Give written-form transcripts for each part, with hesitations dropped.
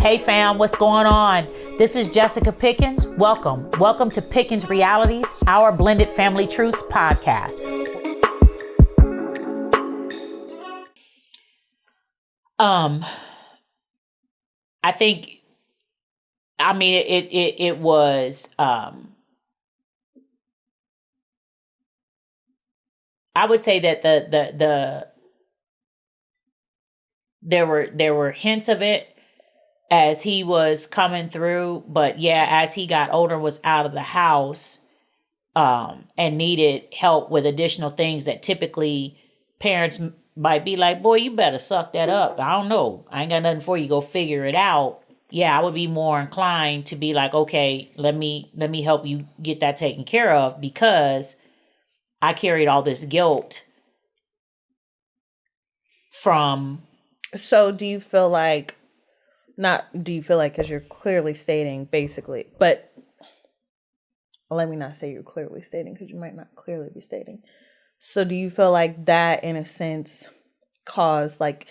Hey fam, what's going on? This is Jessica Pickens. Welcome to Pickens Realities, our blended family truths podcast. I think, it was, I would say that there were hints of it as he was coming through, but yeah, as he got older, was out of the house, and needed help with additional things that typically parents might be like, boy, you better suck that up. I don't know. I ain't got nothing for you. Go figure it out. Yeah, I would be more inclined to be like, okay, let me help you get that taken care of, because I carried all this guilt from. So do you feel like, because you're clearly stating basically, but let me not say you're clearly stating, because you might not clearly be stating. So do you feel like that in a sense caused like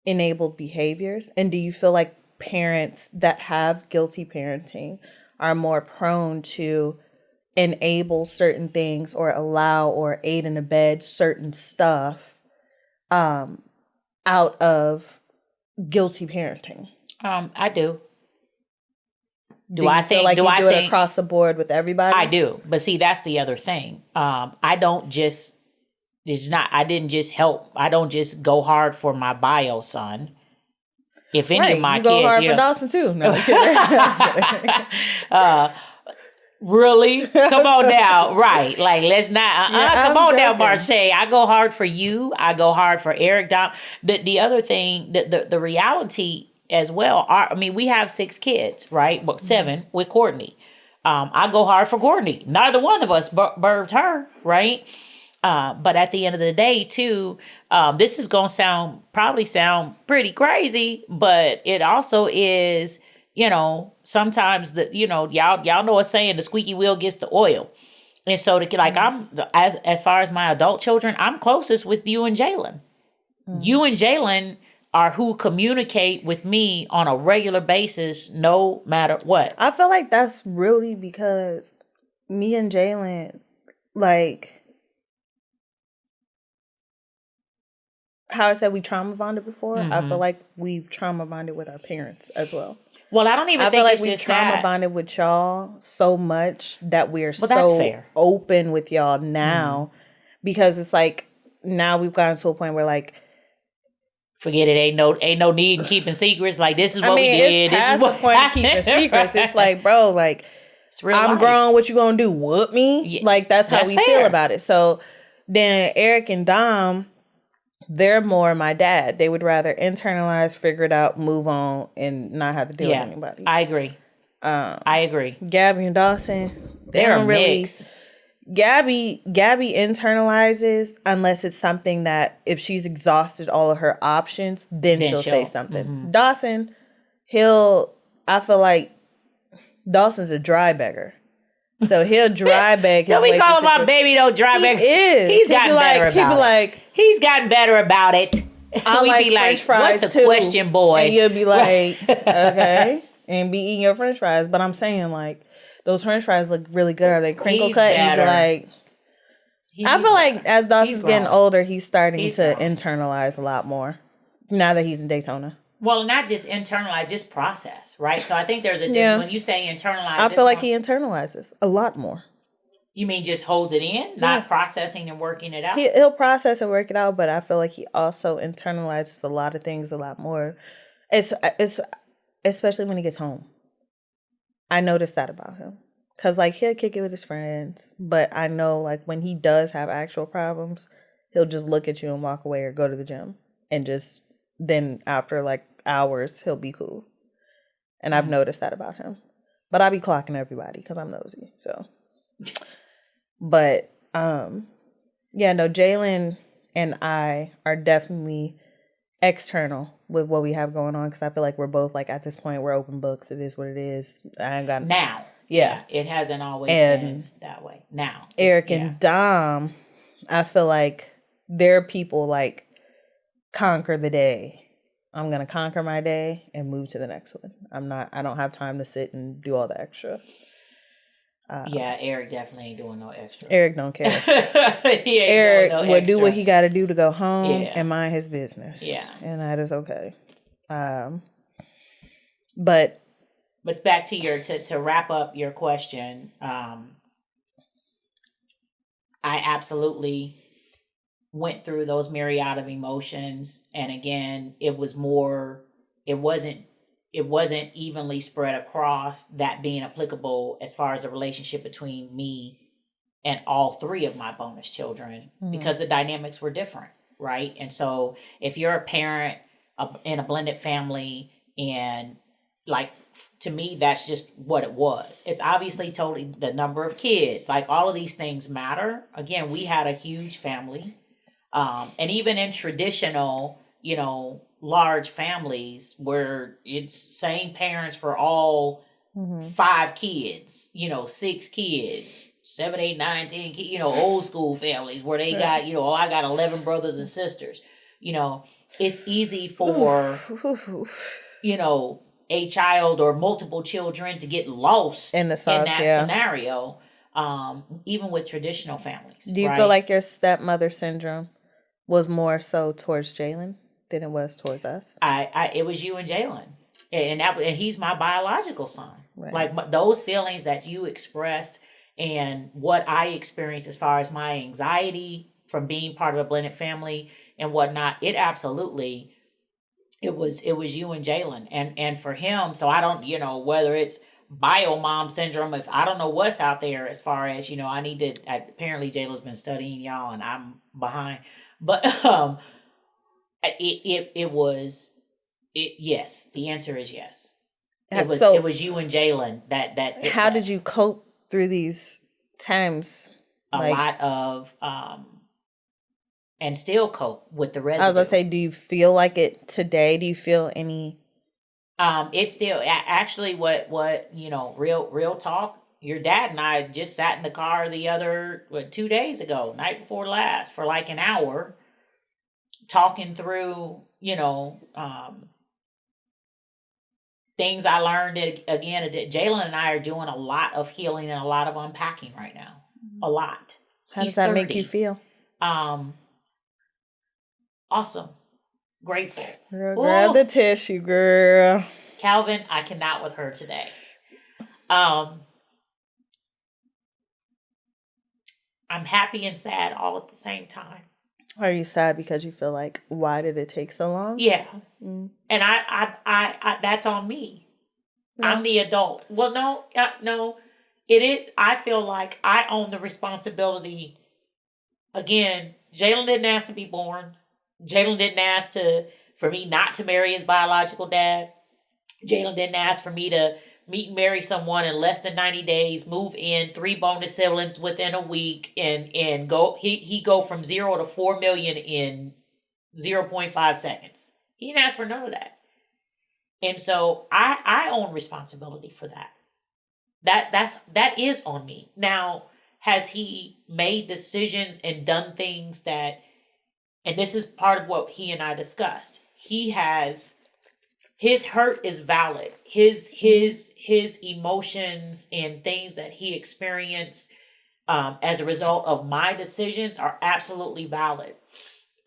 enabled behaviors? And do you feel like parents that have guilty parenting are more prone to enable certain things or allow or aid and abet certain stuff out of guilty parenting? I do. Do I think you do it across the board with everybody? I do. But see, that's the other thing. I don't just go hard for my bio son. If any of my kids, go hard for Dawson too. No, really? Come on now. Right. Like, let's not, come on now, Marche. I go hard for you. I go hard for Eric. Dom. The other thing, the reality as well, we have 6 kids, right? Well, 7 with Courtney. I go hard for Courtney. Neither one of us birthed her, right? But at the end of the day, too, this is going to probably sound pretty crazy, but it also is, sometimes y'all know a saying, the squeaky wheel gets the oil. And so I'm, as far as my adult children, I'm closest with you and Jalen. You and Jalen are who communicate with me on a regular basis, no matter what. I feel like that's really because me and Jalen, like, how I said we trauma bonded before, I feel like we've trauma bonded with our parents as well. Well, I don't even think it's we've trauma bonded with y'all so much that we're that's fair. Open with y'all now, because it's like now we've gotten to a point where like, forget it. Ain't no need in keeping secrets. Like, this is what we did. It's past the point of keeping secrets. It's like, bro, like, I'm life. Grown. What you gonna do? Whoop me? Yeah, like, that's how we feel about it. So then Eric and Dom, they're more my dad. They would rather internalize, figure it out, move on, and not have to deal with anybody. I agree. Gabby and Dawson, they're a mix. Gabby internalizes unless it's something that if she's exhausted all of her options, then she'll say something. Mm-hmm. Dawson, I feel like Dawson's a dry beggar. So he'll dry beg. Don't we call him my baby though? Dry beg. He is. He's gotten better about it. He's gotten better about it. I like French fries what's the question, boy? And you'll be like, okay, and be eating your French fries. But I'm saying, like, those French fries look really good. Are they crinkle cut? And you'd be like, I feel like as Dawson's getting older, he's starting to internalize a lot more now that he's in Daytona. Well, not just internalize, just process, right? So I think there's a difference. When you say internalize, I feel like he internalizes a lot more. You mean just holds it in, not processing and working it out? He'll process and work it out, but I feel like he also internalizes a lot of things a lot more. It's especially when he gets home. I noticed that about him. Because, like, he'll kick it with his friends, but I know, like, when he does have actual problems, he'll just look at you and walk away or go to the gym. And just, then after, like, hours, he'll be cool. And I've noticed that about him. But I be clocking everybody because I'm nosy, so. But, Jalen and I are definitely external with what we have going on, because I feel like we're both, like, at this point, we're open books. It is what it is. I ain't got now. Yeah. It hasn't always been that way. Now. Eric and Dom, I feel like they're people, like, conquer the day. I'm going to conquer my day and move to the next one. I don't have time to sit and do all the extra. Yeah, Eric definitely ain't doing no extra. Eric don't care. Eric would do what he got to do to go home and mind his business. Yeah. And that is okay. But back to to wrap up your question, I absolutely went through those myriad of emotions, and again, it wasn't evenly spread across, that being applicable as far as the relationship between me and all three of my bonus children, because the dynamics were different, right? And so if you're a parent in a blended family, and like, to me, that's just what it was. It's obviously totally the number of kids, like all of these things matter. Again, we had a huge family. And even in traditional, large families where it's same parents for all 5 kids, 6 kids, 7, 8, 9, 10 kids, old school families where they got, I got 11 brothers and sisters. It's easy for, a child or multiple children to get lost in that scenario, even with traditional families. Do you feel like your stepmother syndrome was more so towards Jalen than it was towards us? It was you and Jalen, and he's my biological son. Right. Like those feelings that you expressed and what I experienced as far as my anxiety from being part of a blended family and whatnot, it absolutely. It was you and Jalen, and for him. So I don't, whether it's bio mom syndrome, if I don't know what's out there as far as, I need to. Apparently, Jayla's been studying y'all, and I'm behind. But it was. Yes, the answer is yes. It was you and Jalen that. How did you cope through these times? A lot of and still cope with the residue. I was going to say, do you feel like it today? Do you feel any? It's still actually what real talk. Your dad and I just sat in the car 2 days ago, night before last, for like an hour, talking through things I learned. Again, Jaylen and I are doing a lot of healing and a lot of unpacking right now. A lot. How does that make you feel? Awesome. Grateful. Girl, grab the tissue, girl. Calvin, I cannot with her today. I'm happy and sad all at the same time. Are you sad because you feel like, why did it take so long? Yeah. And I that's on me. No. I'm the adult. Well, no, it is. I feel like I own the responsibility. Again, Jalen didn't ask to be born. Jalen didn't ask for me not to marry his biological dad. Jalen didn't ask for me to meet and marry someone in less than 90 days, move in 3 bonus siblings within a week, and go. He go from 0 to 4 million in 0.5 seconds. He didn't ask for none of that. And so I own responsibility for that. That is on me. Now, has he made decisions and done things that? And this is part of what he and I discussed. His hurt is valid. His emotions and things that he experienced as a result of my decisions are absolutely valid.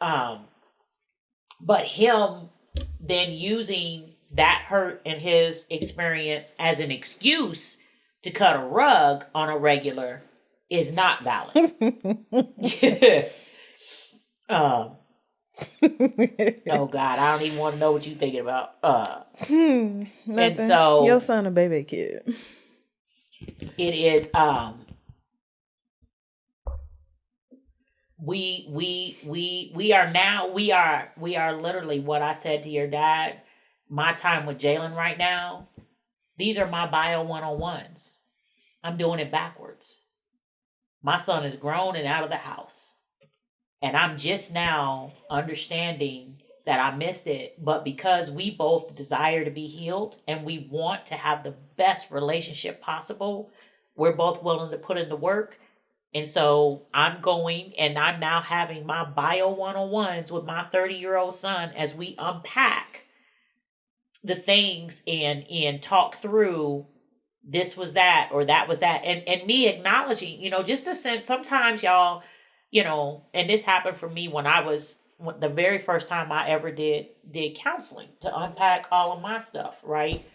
But him then using that hurt and his experience as an excuse to cut a rug on a regular is not valid. Oh God, I don't even want to know what you're thinking about. And so your son a baby kid. It is we are literally what I said to your dad, my time with Jalen right now, these are my bio 101s. I'm doing it backwards. My son is grown and out of the house. And I'm just now understanding that I missed it. But because we both desire to be healed and we want to have the best relationship possible, we're both willing to put in the work. And so I'm going and I'm now having my bio 101s with my 30-year-old son as we unpack the things and talk through this was that or that was that, and me acknowledging, just a sense sometimes y'all, and this happened for me when I was the very first time I ever did counseling to unpack all of my stuff, right?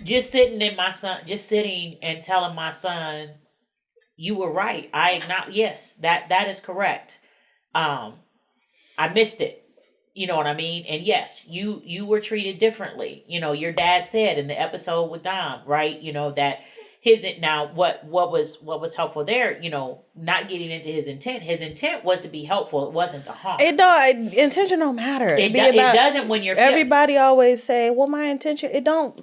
Just sitting and telling my son, you were right. I acknowledge, yes, that is correct. I missed it. You know what I mean? And yes, you were treated differently. Your dad said in the episode with Dom, right? That what was helpful there, not getting into his intent. His intent was to be helpful. It wasn't to harm. Intention don't matter. It doesn't when you're everybody always say, well, my intention, it don't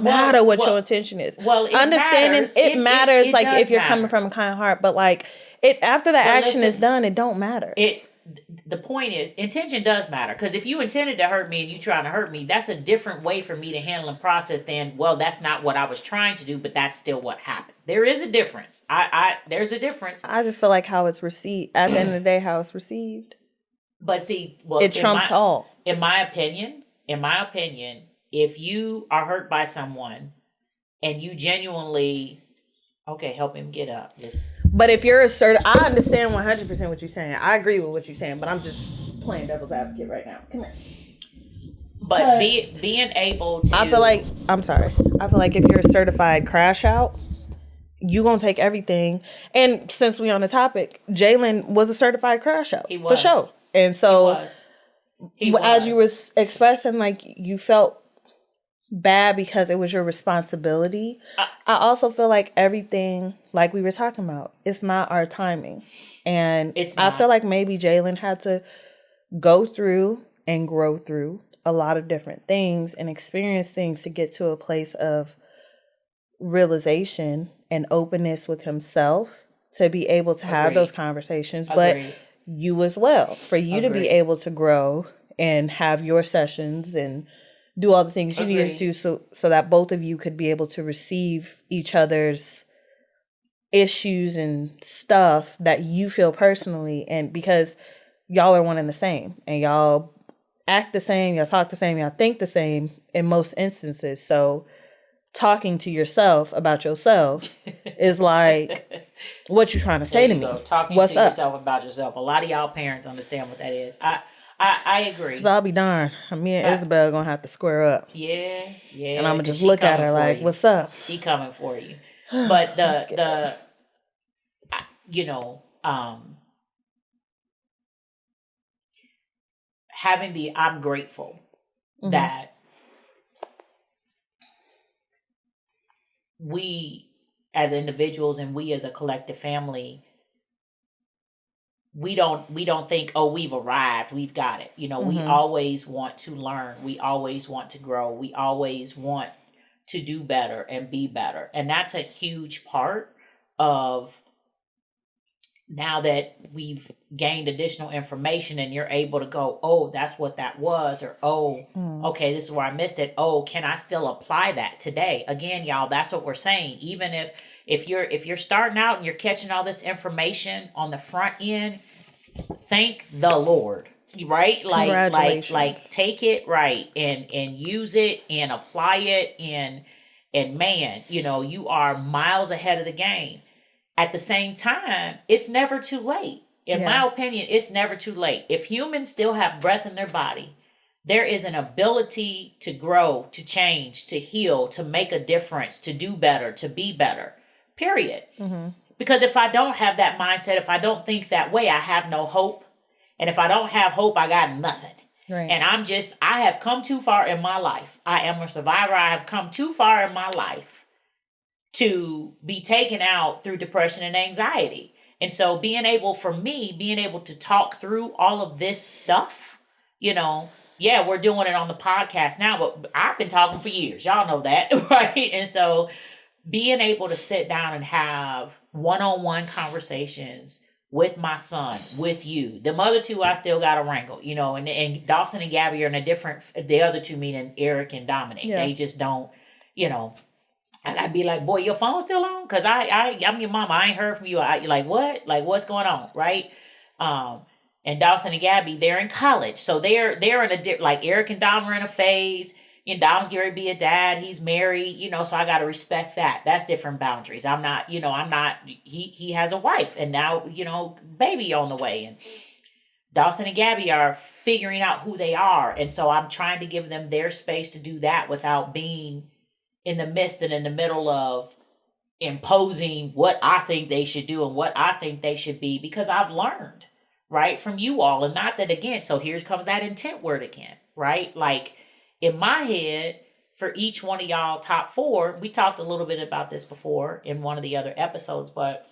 matter what your intention is. Well, understanding it matters like if you're coming from a kind heart, but like after the action is done, it don't matter. The point is, intention does matter, because if you intended to hurt me and you trying to hurt me, that's a different way for me to handle and process than, well, that's not what I was trying to do, but that's still what happened. There is a difference. There's a difference. I just feel like how it's received, at the end of the day, how it's received. But see, it trumps all. In my opinion, if you are hurt by someone and you genuinely, okay, help him get up. But if you're assertive, I understand 100% what you're saying. I agree with what you're saying, but I'm just playing devil's advocate right now. Come here. But being able to... I feel like if you're a certified crash out, you gonna take everything. And since we on the topic, Jalen was a certified crash out. He was. For sure. And so, he was. As you were expressing, like, you felt bad because it was your responsibility. I also feel like everything, like we were talking about, it's not our timing. And I feel like maybe Jalen had to go through and grow through a lot of different things and experience things to get to a place of realization and openness with himself to be able to have those conversations. But you as well, for you to be able to grow and have your sessions and do all the things you need to do so that both of you could be able to receive each other's issues and stuff that you feel personally, and because y'all are one and the same and y'all act the same, y'all talk the same, y'all think the same in most instances. So talking to yourself about yourself is like, what you trying to say to me? Talking to yourself about yourself. A lot of y'all parents understand what that is. I agree. Because I'll be darned. Me and Isabel going to have to square up. Yeah. And I'm going to just look at her like, what's up? She coming for you. But I'm grateful that we as individuals and we as a collective family, we don't think, oh, we've arrived, we've got it. We always want to learn. We always want to grow. We always want to do better and be better. And that's a huge part of, now that we've gained additional information and you're able to go, oh, that's what that was, or, oh, okay, this is where I missed it. Oh, can I still apply that today? Again, y'all, that's what we're saying. Even if you're starting out and you're catching all this information on the front end, thank the Lord, right? Like take it right and use it and apply it and man, you are miles ahead of the game. At the same time, it's never too late. In my opinion, it's never too late. If humans still have breath in their body, there is an ability to grow, to change, to heal, to make a difference, to do better, to be better, period. Because if I don't have that mindset, if I don't think that way, I have no hope. And if I don't have hope, I got nothing. Right. And I have come too far in my life. I am a survivor. I have come too far in my life to be taken out through depression and anxiety. And so being able to talk through all of this stuff, we're doing it on the podcast now, but I've been talking for years. Y'all know that, right? And so being able to sit down and have one-on-one conversations with my son, with you. The other two, I still got to wrangle, and Dawson and Gabby are in a different, the other two, meaning Eric and Dominic. Yeah. They just don't, and I'd be like, boy, your phone's still on? Because I'm your mama. I ain't heard from you. You're like, what? Like, what's going on? Right? And Dawson and Gabby, they're in college. So they're in a, like Eric and Dom are in a phase. You know, Dom's going to be a dad. He's married, you know, so I got to respect that. That's different boundaries. I'm not, he has a wife and now, you know, baby on the way. And Dawson and Gabby are figuring out who they are. And so I'm trying to give them their space to do that without being in the midst and in the middle of imposing what I think they should do and what I think they should be, because I've learned, right, from you all. And not that, again, so here comes that intent word again, right? Like, in my head, for each one of y'all top 4, we talked a little bit about this before in one of the other episodes, but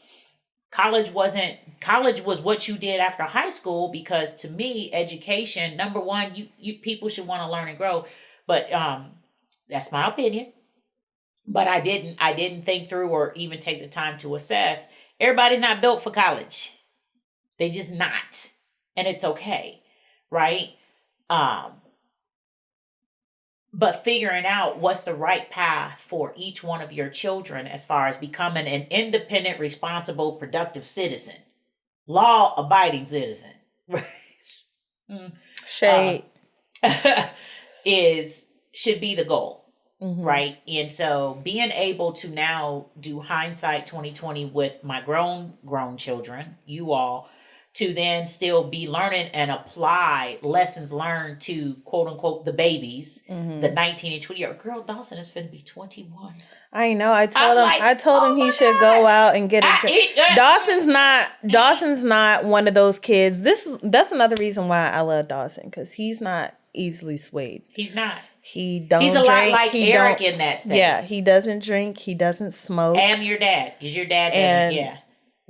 college was what you did after high school, because to me, education, number one, you people should want to learn and grow. But that's my opinion. But I didn't think through or even take the time to assess. Everybody's not built for college. They just not. And it's okay. Right? But figuring out what's the right path for each one of your children as far as becoming an independent, responsible, productive citizen, law-abiding citizen, Shade should be the goal, mm-hmm. right? And so being able to now do hindsight 2020 with my grown children, you all, to then still be learning and apply lessons learned to quote unquote the babies, the 19 and 20 year old girl. Dawson is finna be 21. I know. I told him he should go out and get a drink. Dawson's not one of those kids. That's another reason why I love Dawson, because he's not easily swayed. He's not. He's a lot like Eric in that state. Yeah, he doesn't drink. He doesn't smoke. And your dad, because your dad doesn't. Yeah.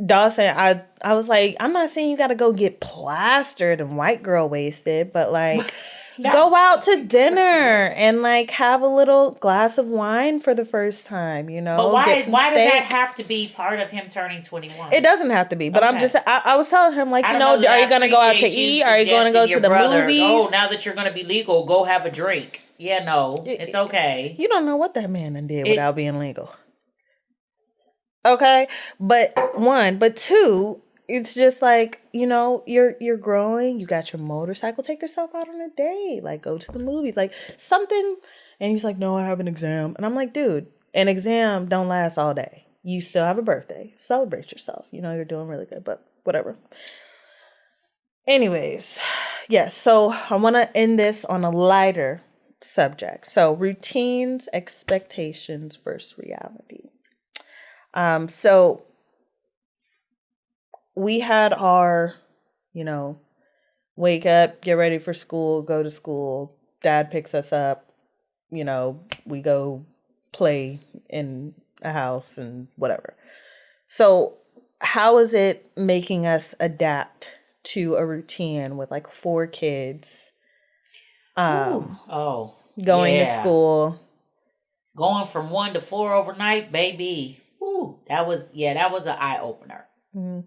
Dawson, I was like, I'm not saying you got to go get plastered and white girl wasted, but like go out to dinner and like have a little glass of wine for the first time, you know. But why does that have to be part of him turning 21? It doesn't have to be, but okay. I was telling him, like, you know, are you going to go out to eat? Are you going to go to the movies? Oh, now that you're going to be legal, go have a drink. Yeah, no, it's okay. You don't know what that man did without being legal. Okay, but two, it's just like, you know, you're growing. You got your motorcycle. Take yourself out on a date. Like, go to the movies. Like something. And he's like, no, I have an exam. And I'm like, dude, an exam don't last all day. You still have a birthday. Celebrate yourself. You know, you're doing really good, but whatever. Anyways, yes. So I want to end this on a lighter subject. So routines, expectations versus reality. So we had our, you know, wake up, get ready for school, go to school. Dad picks us up, you know, we go play in a house and whatever. So how is it making us adapt to a routine with like 4 kids, going to school, going from 1 to 4 overnight, baby? Ooh, that was an eye opener. Mm-hmm.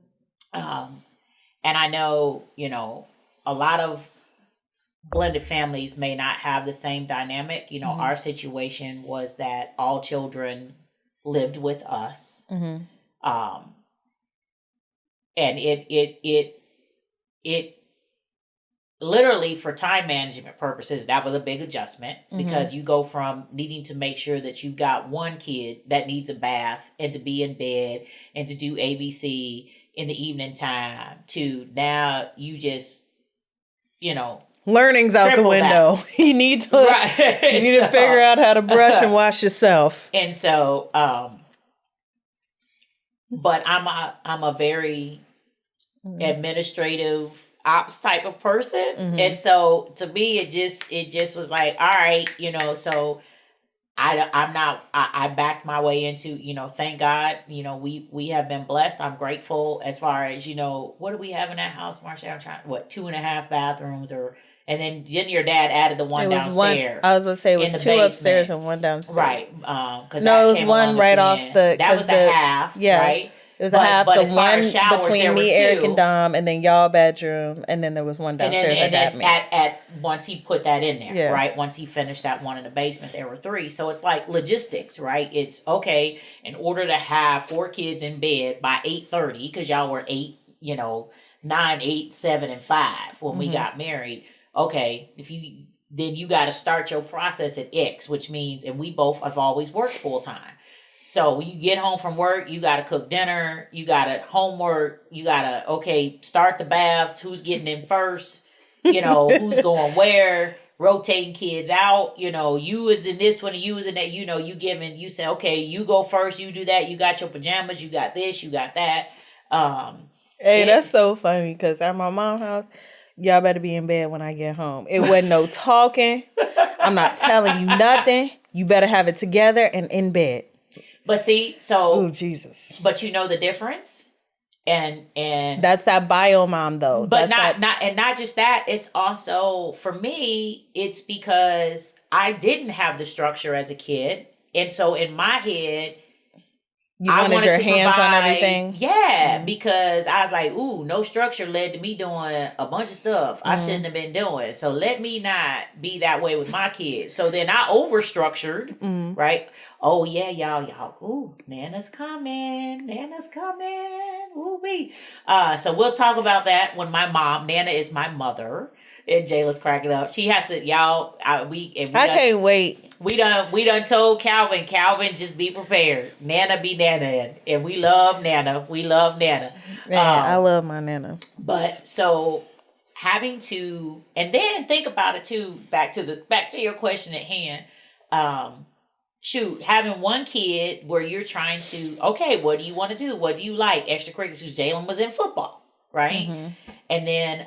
And I know, you know, a lot of blended families may not have the same dynamic. You know, our situation was that all children lived with us. Mm-hmm. And it literally, for time management purposes, that was a big adjustment, because you go from needing to make sure that you've got one kid that needs a bath and to be in bed and to do ABC in the evening time to now you just, you know, learning's out the window. You need to figure out how to brush and wash yourself. And so, but I'm a very administrative ops type of person. And so to me, it just was like, all right, you know, so I backed my way into, you know, thank God, you know, we have been blessed. I'm grateful as far as, you know, what do we have in that house, Marcia? I'm trying, 2.5 bathrooms and then your dad added the one downstairs. I was going to say it was 2 upstairs and 1 downstairs. Right. It was one right off the, that was the half, right? It was a half, the one between me, Eric, and Dom, and then y'all bedroom, and then there was one downstairs and then at once he put that in there, right? Once he finished that one in the basement, there were 3. So it's like logistics, right? It's okay, in order to have 4 kids in bed by 8:30, because y'all were 8, you know, 9, 8, 7, and 5 when we got married. Okay, then you got to start your process at X, which means, and we both have always worked full time. So when you get home from work, you got to cook dinner, you got to homework, you got to, start the baths, who's getting in first, who's going where, rotating kids out, you is in this one and you is in that, you say, okay, you go first, you do that, you got your pajamas, you got this, you got that. Hey, that's so funny because at my mom's house, y'all better be in bed when I get home. It wasn't no talking. I'm not telling you nothing. You better have it together and in bed. But see, so oh Jesus! But you know the difference, and that's that bio mom though. But that's not just that. It's also for me. It's because I didn't have the structure as a kid, and so in my head, you wanted your hands on everything. Yeah, because I was like, ooh, no structure led to me doing a bunch of stuff I shouldn't have been doing. So let me not be that way with my kids. So then I overstructured, right? Oh yeah, y'all. Ooh, Nana's coming. Ooh wee. So we'll talk about that when Nana is my mother. And Jayla's cracking up. She has to, y'all. I can't wait. We done told Calvin, just be prepared. Nana be Nana, and we love Nana. Yeah, I love my Nana. But so having to, and then think about it too. Back to your question at hand. Having one kid where you're trying to, okay, what do you want to do? What do you like? Extracurriculars. Jalen was in football, right? And then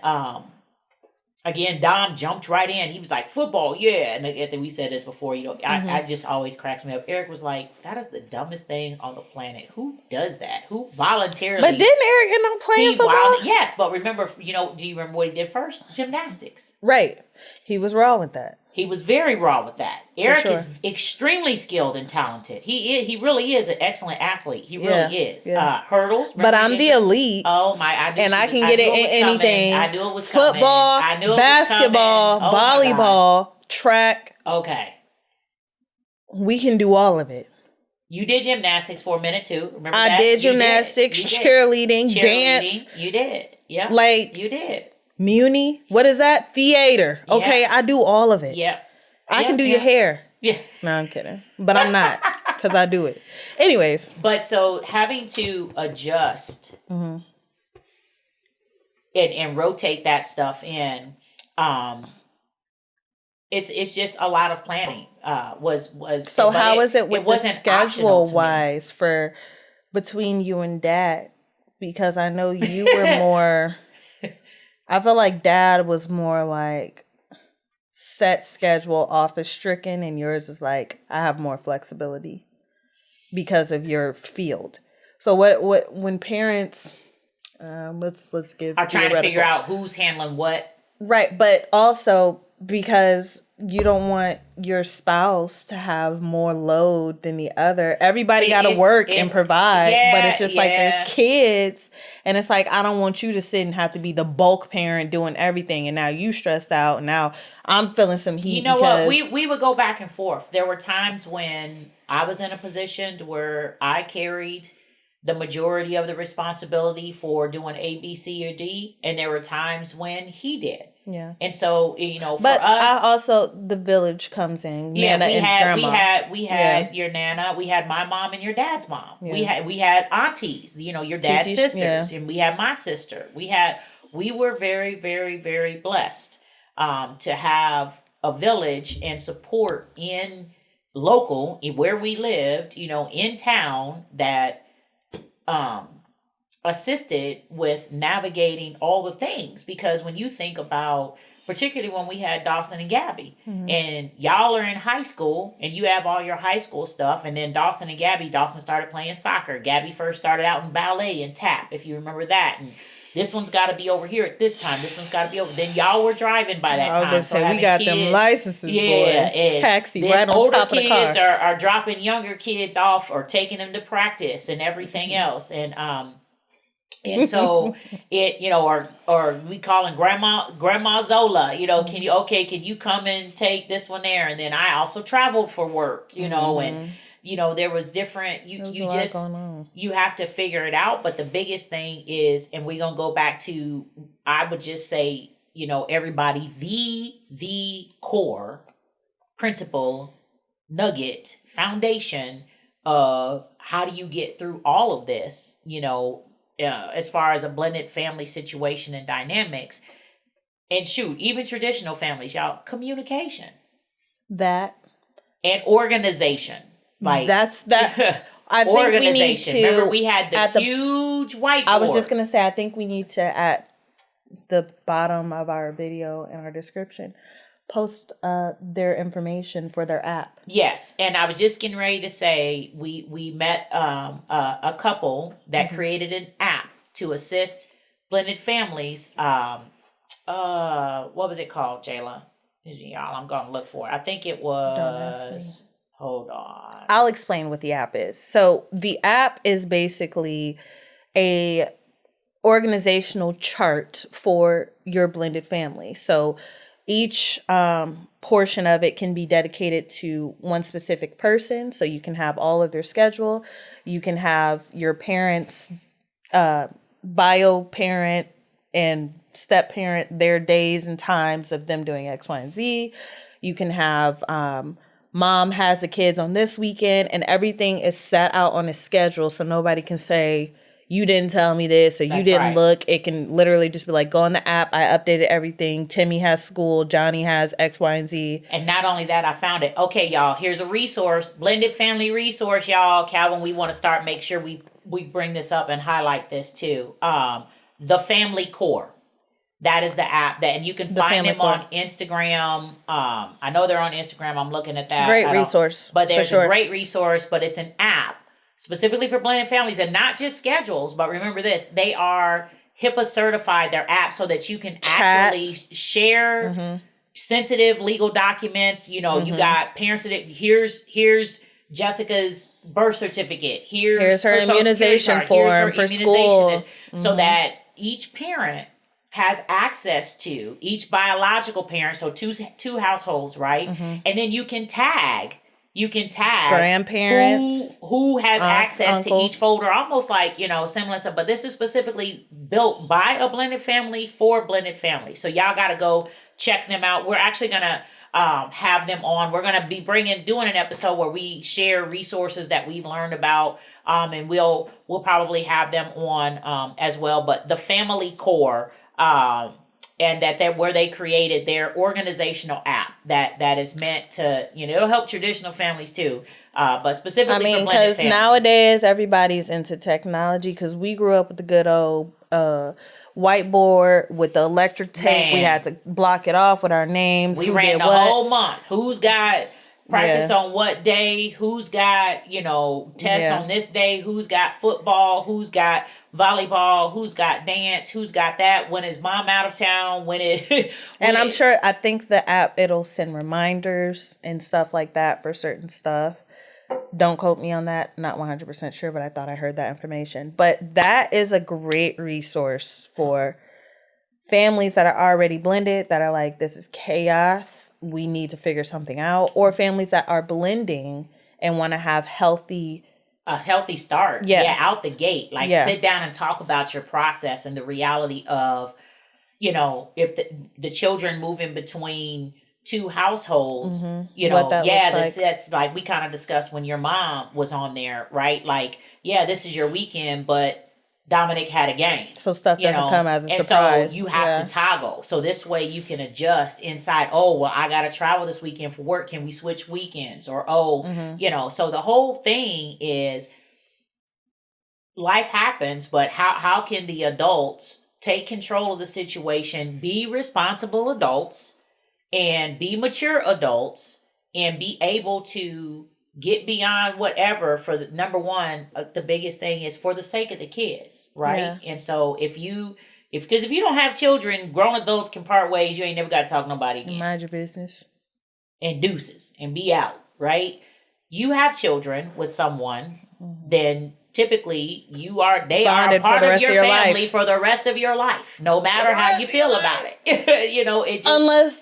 again, Dom jumped right in. He was like, football, yeah. And I think we said this before, I just always cracks me up. Eric was like, that is the dumbest thing on the planet. Who does that? Who voluntarily? But didn't Eric end up playing football? Yes, but remember, do you remember what he did first? Gymnastics. Right. He was raw with that. He was very raw with that. Eric is extremely skilled and talented. He really is an excellent athlete. He really is. Yeah. Hurdles. But I'm the elite. Oh my! I can get it in anything. I knew it was football, coming. I knew it basketball, was coming. volleyball, track. Okay. We can do all of it. You did gymnastics for a minute too. Remember I did gymnastics, cheerleading, dance. You did. Yeah. You did. Muni, what is that? Theater. Okay, I do all of it. Yep. I can do your hair. Yeah. No, I'm kidding. But I'm not because I do it. Anyways. But so having to adjust and rotate that stuff in, it's just a lot of planning. So how is it with the schedule wise for between you and Dad? Because I know you were more. I feel like Dad was more like set schedule, office stricken, and yours is like I have more flexibility because of your field. So what when parents let's give are trying to figure out who's handling what, right? But also because you don't want your spouse to have more load than the other. Everybody got to work and provide, but it's just like there's kids, and it's like I don't want you to sit and have to be the bulk parent doing everything, and now you stressed out. And now I'm feeling some heat. You know what? We would go back and forth. There were times when I was in a position where I carried the majority of the responsibility for doing A, B, C, or D, and there were times when he did. Yeah. And so, for but us, the village comes in. Nana and grandma. We had your Nana, we had my mom and your dad's mom. Yeah. We had aunties, your dad's sisters, and we had my sister. We were very, very, very blessed to have a village and support in local, where we lived, in town that assisted with navigating all the things. Because when you think about, particularly when we had Dawson and Gabby, and y'all are in high school and you have all your high school stuff, and then Dawson started playing soccer. Gabby first started out in ballet and tap, if you remember that. And this one's got to be over here at this time. This one's got to be over. Then y'all were driving by that time. So we got them licenses, boys. Taxi right on top of the car. Older kids are dropping younger kids off or taking them to practice and everything else. And so or we calling Grandma Zola, can you come and take this one there? And then I also traveled for work, and there was different, you There's a lot just, going on. you have to figure it out. But the biggest thing is, and we're going to go back to, I would just say, everybody, the core principle, nugget, foundation of how do you get through all of this, as far as a blended family situation and dynamics. And shoot, even traditional families, y'all, communication. That. And organization. Like that's that. I think organization. We need to, remember, we had the huge whiteboard. I was just going to say, I think we need to, at the bottom of our video and our description, post their information for their app. Yes. And I was just getting ready to say, we met a couple that created an app to assist blended families. What was it called, Jayla? Y'all, I'm going to look for it. I think it was... Hold on. I'll explain what the app is. So the app is basically a organizational chart for your blended family. So each portion of it can be dedicated to one specific person. So you can have all of their schedule. You can have your parents, bio parent and step parent, their days and times of them doing X, Y, and Z. You can have mom has the kids on this weekend, and everything is set out on a schedule, so nobody can say, you didn't tell me this, or you didn't look. It can literally just be like, go on the app. I updated everything. Timmy has school. Johnny has X, Y, and Z. And not only that, I found it. Okay, y'all, here's a resource, blended family resource, y'all. Calvin, we want to make sure we bring this up and highlight this too. The Family Core. That is the app and you can find them on Instagram. I know they're on Instagram. I'm looking at that. Great resource. But there's a great resource, but it's an app specifically for blended families and not just schedules. But remember this, they are HIPAA certified, their app, so that you can actually share sensitive legal documents. You got parents that here's Jessica's birth certificate. Here's her immunization form for school. So that each parent has access to, each biological parent, so two households, right? And then you can tag grandparents who has access uncles. to each folder, almost like similar stuff. But this is specifically built by a blended family for blended families. So y'all got to go check them out. We're actually gonna have them on. We're gonna be doing an episode where we share resources that we've learned about, and we'll probably have them on as well. But the Family Core. And where they created their organizational app that is meant to, it'll help traditional families too, but specifically for blended families. Because nowadays everybody's into technology. Because we grew up with the good old whiteboard with the electric tape. We had to block it off with our names. We ran the whole month. Who's got practice on what day? Who's got tests on this day? Who's got football? Who's got volleyball? Who's got dance? Who's got that? When is mom out of town? I think the app, it'll send reminders and stuff like that for certain stuff. Don't quote me on that. Not 100% sure, but I thought I heard that information. But that is a great resource for families that are already blended, that are like, this is chaos, we need to figure something out. Or families that are blending and want to have a healthy start. Out the gate. Sit down and talk about your process and the reality of, if the children move in between two households, that's like we kind of discussed when your mom was on there, right? Like, this is your weekend, but Dominic had a game. So stuff doesn't come as a surprise. So you have to toggle. So this way you can adjust inside. Oh, well, I got to travel this weekend for work. Can we switch weekends? Or, so the whole thing is life happens, but how can the adults take control of the situation, be responsible adults and be mature adults and be able to get beyond whatever for the number one, the biggest thing is for the sake of the kids, right? Yeah. And so if you don't have children, grown adults can part ways. You ain't never got to talk to nobody again. Mind your business. And deuces and be out, right? You have children with someone, then typically they are a part of your family for the rest of your life, no matter how you feel about it. It just, unless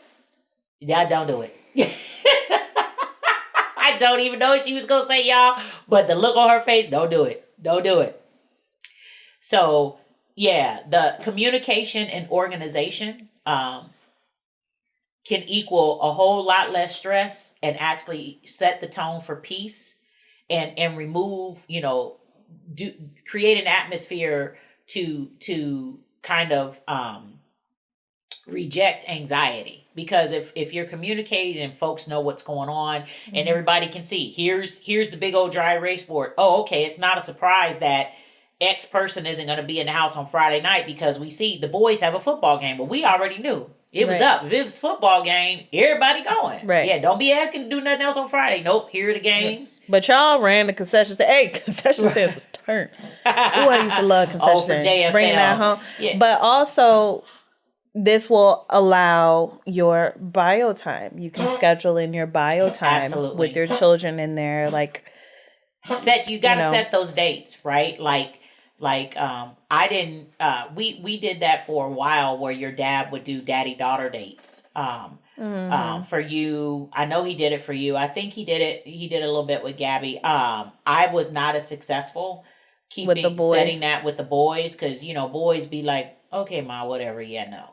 don't do it. I don't even know what she was gonna say, y'all. But the look on her face, don't do it. Don't do it. So yeah, the communication and organization can equal a whole lot less stress and actually set the tone for peace and remove, create an atmosphere to kind of reject anxiety. Because if you're communicating and folks know what's going on and everybody can see, here's the big old dry erase board. Oh, okay, it's not a surprise that X person isn't going to be in the house on Friday night because we see the boys have a football game, but we already knew it was up. If it was football game, everybody going. Right. Yeah, don't be asking to do nothing else on Friday. Nope, here are the games. But y'all ran the concession stand. Hey, concession stands was turned. Ooh, I used to love concession stands. Bringing that home. Yeah. But also, this will allow your bio time. You can schedule in your bio time with your children in there. Like, you got to set those dates, right? I didn't, we did that for a while where your dad would do daddy-daughter dates. For you, I know he did it for you. I think he did it a little bit with Gabby. I was not as successful setting that with the boys. Cause boys be like, okay, ma, whatever. Yeah, no.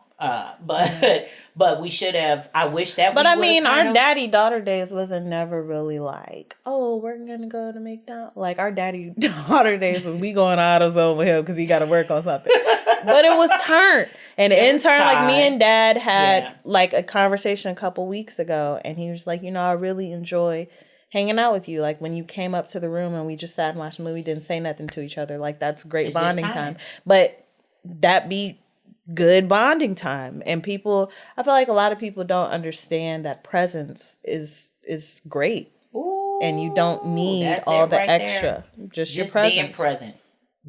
But we should have. I wish that. But our daddy-daughter days wasn't never really like, oh, we're gonna go to McDonald's. Like our daddy-daughter days was we going out of zone with him because he got to work on something. But it was turned, and in turn, like me and Dad had like a conversation a couple weeks ago, and he was like, I really enjoy hanging out with you. Like when you came up to the room and we just sat and watched a movie, didn't say nothing to each other. Like that's great bonding time. But that be good bonding time. And I feel like a lot of people don't understand that presence is great. Ooh, and you don't need all the extra. Just your presence. Being present.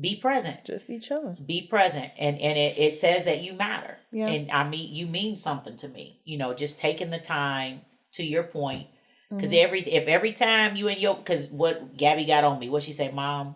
Be present. Just be chilling. Be present. And it says that you matter. Yeah. And you mean something to me. Just taking the time, to your point. Because every time you because what Gabby got on me, what she say, Mom,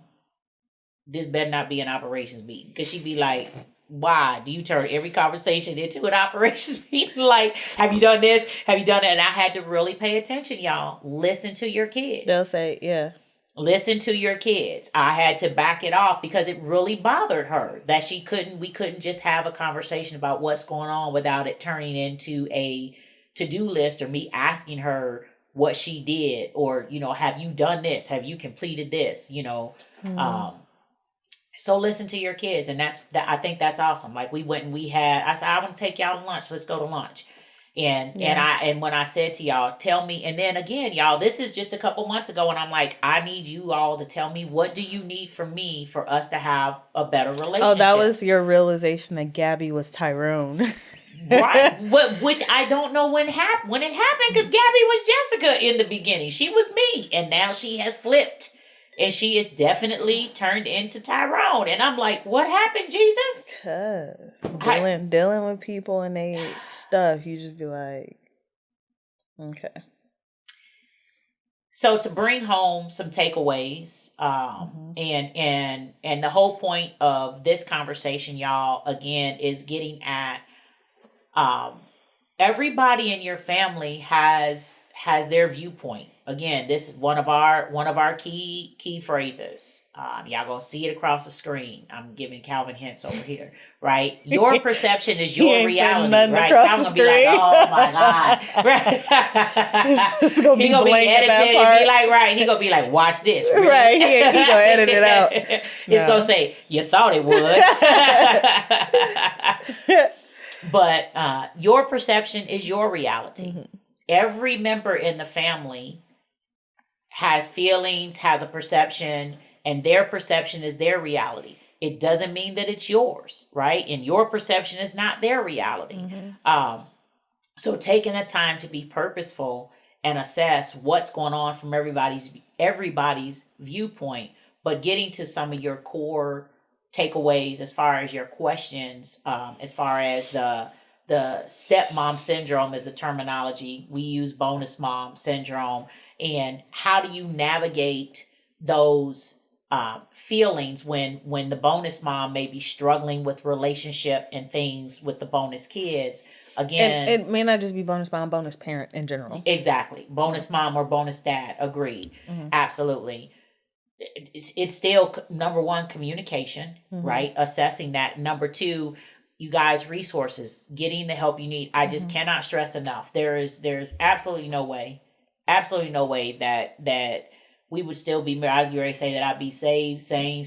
this better not be an operations meeting. Because she'd be like, why do you turn every conversation into an operations meeting? Like, have you done this? Have you done that? And I had to really pay attention, y'all. Listen to your kids. They'll say, yeah. Listen to your kids. I had to back it off because it really bothered her that we couldn't just have a conversation about what's going on without it turning into a to-do list or me asking her what she did or, have you done this? Have you completed this? So listen to your kids. And I think that's awesome. Like we went and I said, I want to take y'all to lunch. Let's go to lunch. And when I said to y'all, tell me, and then again, y'all, this is just a couple months ago. And I'm like, I need you all to tell me, what do you need from me for us to have a better relationship? Oh, that was your realization that Gabby was Tyrone. Right. Which I don't know when it happened because Gabby was Jessica in the beginning. She was me. And now she has flipped. And she is definitely turned into Tyrone. And I'm like, what happened, Jesus? Because dealing with people and they stuff, you just be like, okay. So to bring home some takeaways, and the whole point of this conversation, y'all, again, is getting at everybody in your family has their viewpoint. Again, this is one of our key phrases. Y'all gonna see it across the screen. I'm giving Calvin hints over here, right? Your perception is your reality, right? I'm gonna be like, oh my God, right? It's gonna be blank at that part. Be like, right? He gonna be like, watch this, really? Right? He gonna edit it out. It's gonna say, you thought it would, but your perception is your reality. Mm-hmm. Every member in the family has feelings, has a perception, and their perception is their reality. It doesn't mean that it's yours, right? And your perception is not their reality. Mm-hmm. So taking the time to be purposeful and assess what's going on from everybody's viewpoint, but getting to some of your core takeaways as far as your questions, as far as the stepmom syndrome is the terminology. We use bonus mom syndrome. And how do you navigate those feelings when the bonus mom may be struggling with relationship and things with the bonus kids? again, and it may not just be bonus mom, bonus parent in general. exactly. Bonus mom or bonus dad. Agreed. Mm-hmm. Absolutely. It's still number one, communication, right? Assessing that. Number two, you guys, resources, getting the help you need. I just cannot stress enough. There's absolutely no way that we would still be, as you already say, that I'd be saved, sane,